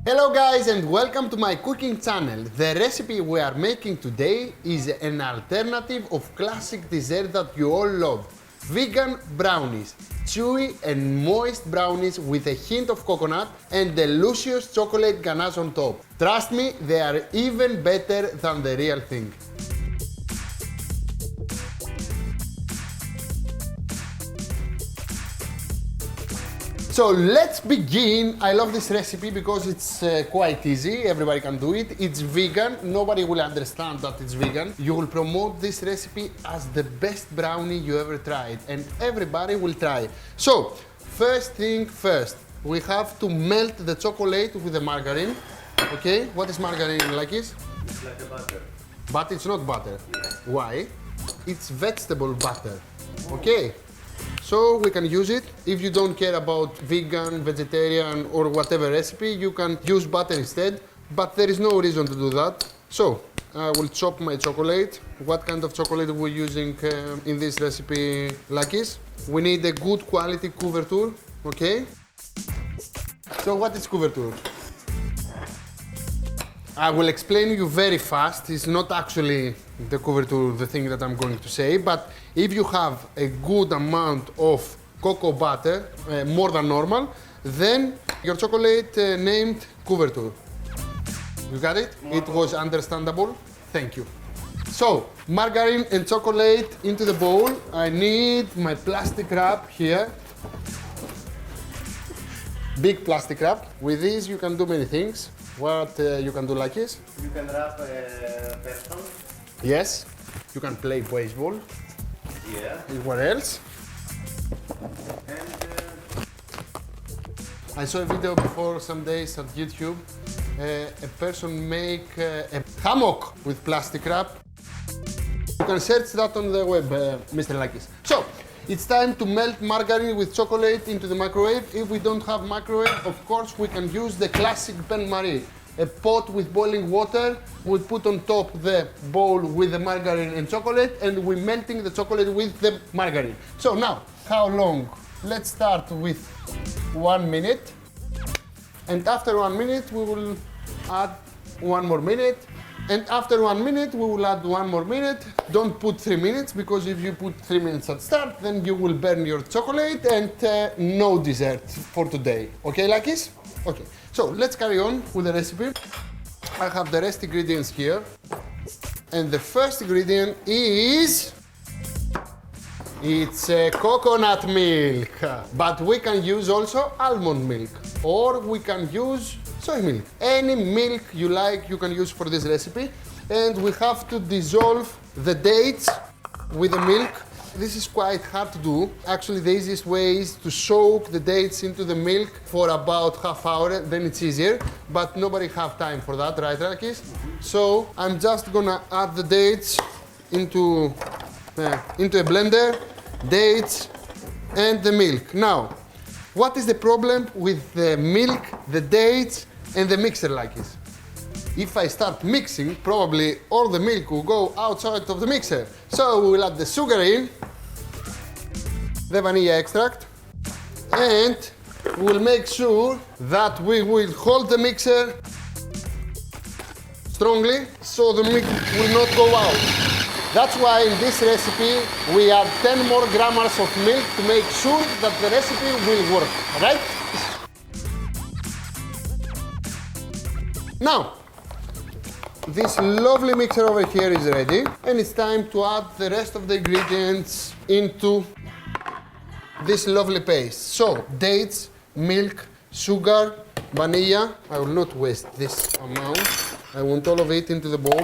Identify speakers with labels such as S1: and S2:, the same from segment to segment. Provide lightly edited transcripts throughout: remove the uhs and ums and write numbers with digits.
S1: Hello guys and welcome to my cooking channel. The recipe we are making today is an alternative of classic dessert that you all love. Vegan brownies. Chewy and moist brownies with a hint of coconut and the luscious chocolate ganache on top. Trust me, they are even better than the real thing. So let's begin. I love this recipe because it's quite easy, everybody can do it. It's vegan, nobody will understand that it's vegan. You will promote this recipe as the best brownie you ever tried and everybody will try. So, first thing first, we have to melt the chocolate with the margarine. Okay, what is margarine like this?
S2: It's like a butter.
S1: But it's not butter.
S2: Yeah.
S1: Why? It's vegetable butter. Okay. So we can use it. If you don't care about vegan, vegetarian or whatever recipe, you can use butter instead, but there is no reason to do that. So I will chop my chocolate. What kind of chocolate we're using in this recipe, Lakis? We need a good quality couverture, okay? So what is couverture? I will explain you very fast. It's not actually the couverture, the thing that I'm going to say, but if you have a good amount of cocoa butter, more than normal, then your chocolate named couverture. You got it? It was understandable? Thank you. So, margarine and chocolate into the bowl. I need my plastic wrap here. Big plastic wrap. With this you can do many things. What you can do like this?
S2: You can wrap a person.
S1: Yes. You can play baseball.
S2: Yeah.
S1: What else?
S2: And
S1: I saw a video before some days at YouTube. A person make a hammock with plastic wrap. You can search that on the web, Mr. Lakis. So, it's time to melt margarine with chocolate into the microwave. If we don't have microwave, of course, we can use the classic bain-marie. A pot with boiling water, we put on top the bowl with the margarine and chocolate, and we're melting the chocolate with the margarine. So now, how long? Let's start with 1 minute. And after 1 minute, we will add 1 more minute. And after 1 minute, we will add 1 more minute. Don't put 3 minutes, because if you put 3 minutes at start, then you will burn your chocolate and no dessert for today. Okay, Lakis? Okay, so let's carry on with the recipe. I have the rest ingredients here. And the first ingredient is... it's coconut milk. But we can use also almond milk. Or we can use soy milk. Any milk you like, you can use for this recipe. And we have to dissolve the dates with the milk. This is quite hard to do. Actually, the easiest way is to soak the dates into the milk for about half hour, then it's easier. But nobody have time for that, right, Rakis? So I'm just gonna add the dates into a blender, dates and the milk. Now, what is the problem with the milk, the dates, and the mixer like this? If I start mixing, probably all the milk will go outside of the mixer. So we will add the sugar in, the vanilla extract, and we'll make sure that we will hold the mixer strongly so the milk will not go out. That's why in this recipe we add 10 more grams of milk to make sure that the recipe will work, right? Now, this lovely mixer over here is ready, and it's time to add the rest of the ingredients into this lovely paste. So, dates, milk, sugar, vanilla. I will not waste this amount. I want all of it into the bowl.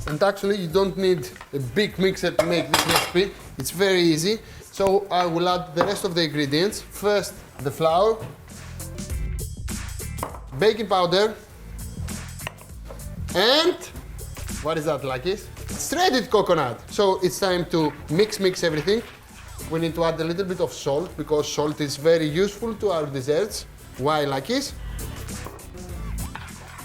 S1: And actually, you don't need a big mixer to make this recipe. It's very easy. So I will add the rest of the ingredients. First, the flour, baking powder, and what is that, Lakis? Shredded coconut. So it's time to mix everything. We need to add a little bit of salt, because salt is very useful to our desserts. Why, Lakis?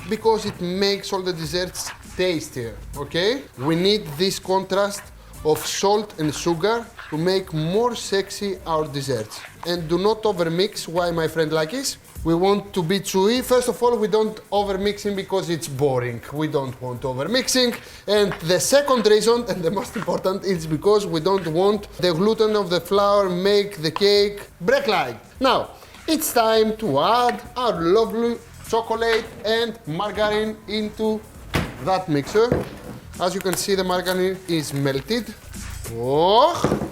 S1: Because it makes all the desserts tastier, okay? We need this contrast of salt and sugar to make more sexy our desserts. and do not overmix. Why, my friend Lakis? We want to be chewy. First of all, we don't overmixing because it's boring. We don't want overmixing. And the second reason, and the most important, is because we don't want the gluten of the flour make the cake break-like. Now, it's time to add our lovely chocolate and margarine into that mixer. As you can see, the margarine is melted. Oh.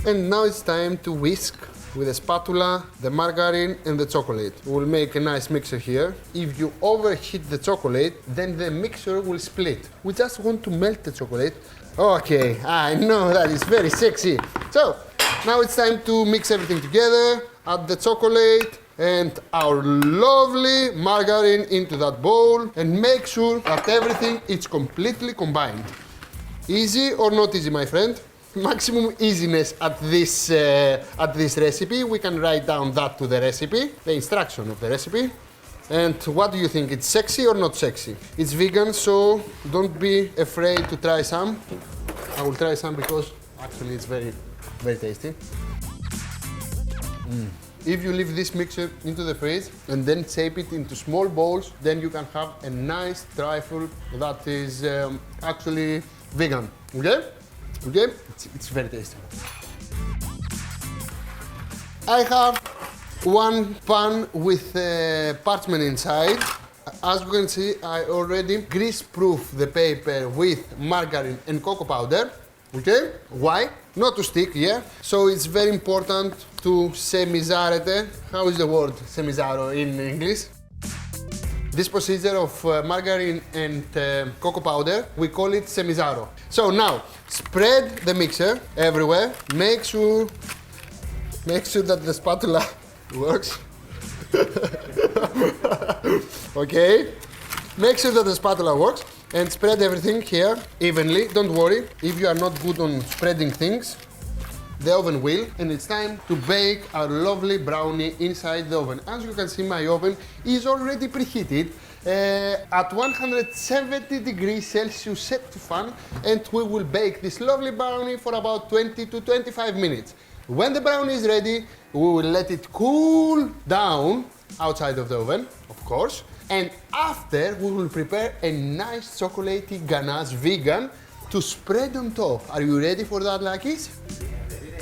S1: And now it's time to whisk with a spatula the margarine and the chocolate. We'll make a nice mixture here. If you overheat the chocolate, then the mixture will split. We just want to melt the chocolate. Okay, I know that is very sexy. So, now it's time to mix everything together, add the chocolate and our lovely margarine into that bowl and make sure that everything is completely combined. Easy or not easy, my friend? Maximum easiness at this recipe. We can write down that to the recipe, the instruction of the recipe. And what do you think? It's sexy or not sexy? It's vegan, so don't be afraid to try some. I will try some because actually it's very, very tasty. If you leave this mixture into the fridge and then shape it into small balls, then you can have a nice trifle that is actually vegan. Okay? Okay? It's very tasty. I have one pan with parchment inside. As you can see, I already grease-proof the paper with margarine and cocoa powder. Okay? Why? Not to stick, yeah? So it's very important to semizarete. How is the word semizaro in English? This procedure of margarine and cocoa powder, we call it semizaro. So now, spread the mixer everywhere. Make sure that the spatula works. Okay? Make sure that the spatula works and spread everything here evenly. Don't worry, if you are not good on spreading things, the oven will. And it's time to bake our lovely brownie inside the oven. As you can see, my oven is already preheated at 170 degrees Celsius set to fan, and we will bake this lovely brownie for about 20 to 25 minutes. When the brownie is ready, we will let it cool down outside of the oven, of course. And after, we will prepare a nice chocolatey ganache vegan to spread on top. Are you ready for that, Lakis?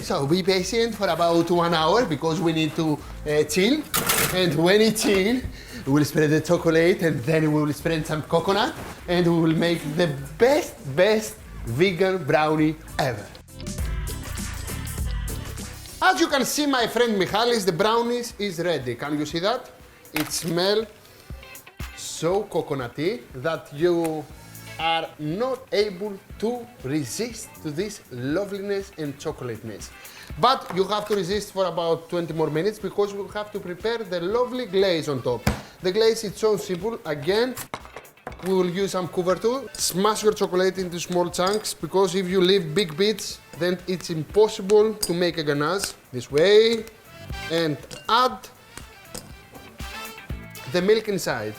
S1: So be patient for about 1 hour because we need to chill. And when it chill, we will spread the chocolate and then we will spread some coconut and we will make the best vegan brownie ever. As you can see, my friend Michalis, the brownies is ready. Can you see that? It smells so coconutty that you are not able to resist to this loveliness and chocolateness. But you have to resist for about 20 more minutes because we have to prepare the lovely glaze on top. The glaze is so simple. Again, we will use some couverture. Smash your chocolate into small chunks because if you leave big bits, then it's impossible to make a ganache. This way. And add the milk inside.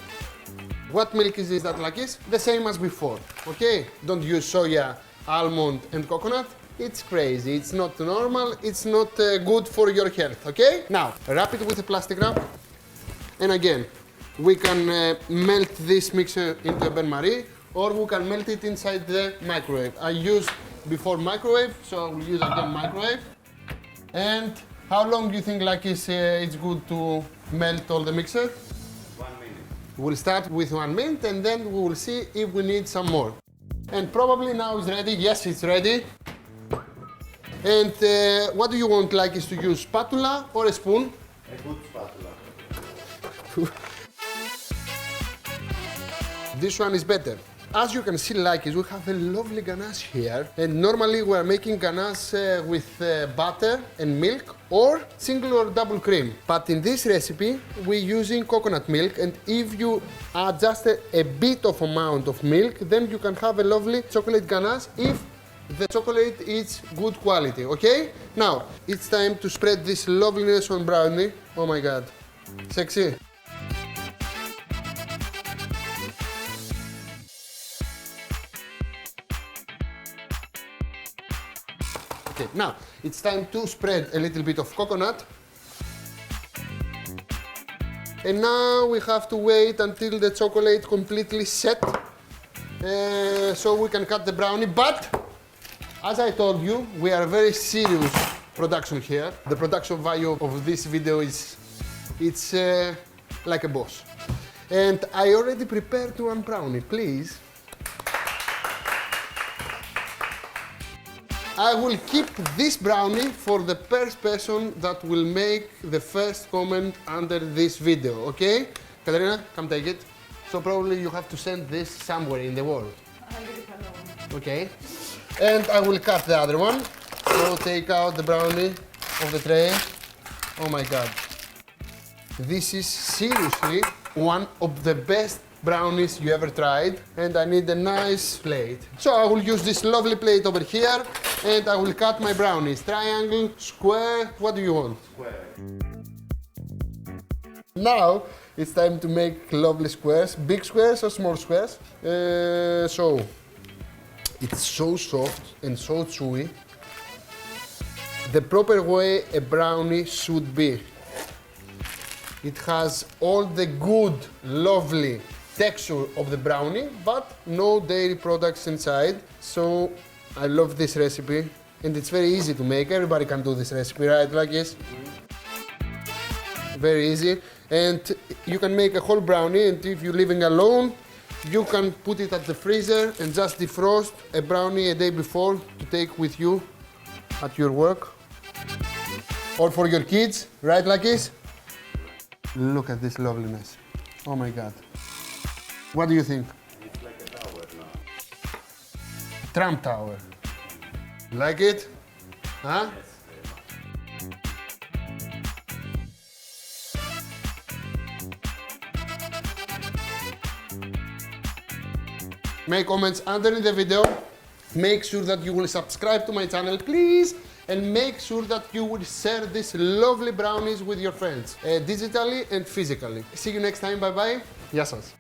S1: What milk is that, Lakis? The same as before, okay? Don't use soya, almond and coconut. It's crazy, it's not normal, it's not good for your health, okay? Now, wrap it with a plastic wrap. And again, we can melt this mixture into a bain-marie or we can melt it inside the microwave. I used before microwave, so I will use again microwave. And how long do you think, Lakis, it's good to melt all the mixture? We'll start with 1 minute and then we will see if we need some more. And probably now it's ready. Yes, it's ready. And what do you want, like, is to use spatula or a spoon?
S2: A good spatula.
S1: This one is better. As you can see, like, we have a lovely ganache here. And normally we are making ganache with butter and milk or single or double cream. But in this recipe, we're using coconut milk. And if you add just a bit of amount of milk, then you can have a lovely chocolate ganache if the chocolate is good quality, okay? Now, it's time to spread this loveliness on brownie. Oh my God, sexy. Okay, Now, it's time to spread a little bit of coconut. And now we have to wait until the chocolate completely set so we can cut the brownie. But as I told you, we are very serious production here. The production value of this video is like a boss. And I already prepared one brownie, please. I will keep this brownie for the first person that will make the first comment under this video, okay? Katerina, come take it. So probably you have to send this somewhere in the world. Okay. And I will cut the other one. So take out the brownie of the tray. Oh my God. This is seriously one of the best brownies you ever tried, and I need a nice plate. So I will use this lovely plate over here, and I will cut my brownies. Triangle, square, what do you want?
S2: Square.
S1: Now it's time to make lovely squares. Big squares or small squares? So it's so soft and so chewy. The proper way a brownie should be. It has all the good, lovely texture of the brownie, but no dairy products inside. So I love this recipe, and it's very easy to make. Everybody can do this recipe, right, Lakis? Very easy. And you can make a whole brownie, and if you're living alone, you can put it at the freezer and just defrost a brownie a day before to take with you at your work. Or for your kids, right, Lakis? Look at this loveliness. Oh my God. What do you think?
S2: It's like a tower now.
S1: Trump Tower. Like it? Huh?
S2: Yes, very much.
S1: Make comments under the video. Make sure that you will subscribe to my channel, please. And make sure that you will share these lovely brownies with your friends, digitally and physically. See you next time. Bye bye. Γεια σας.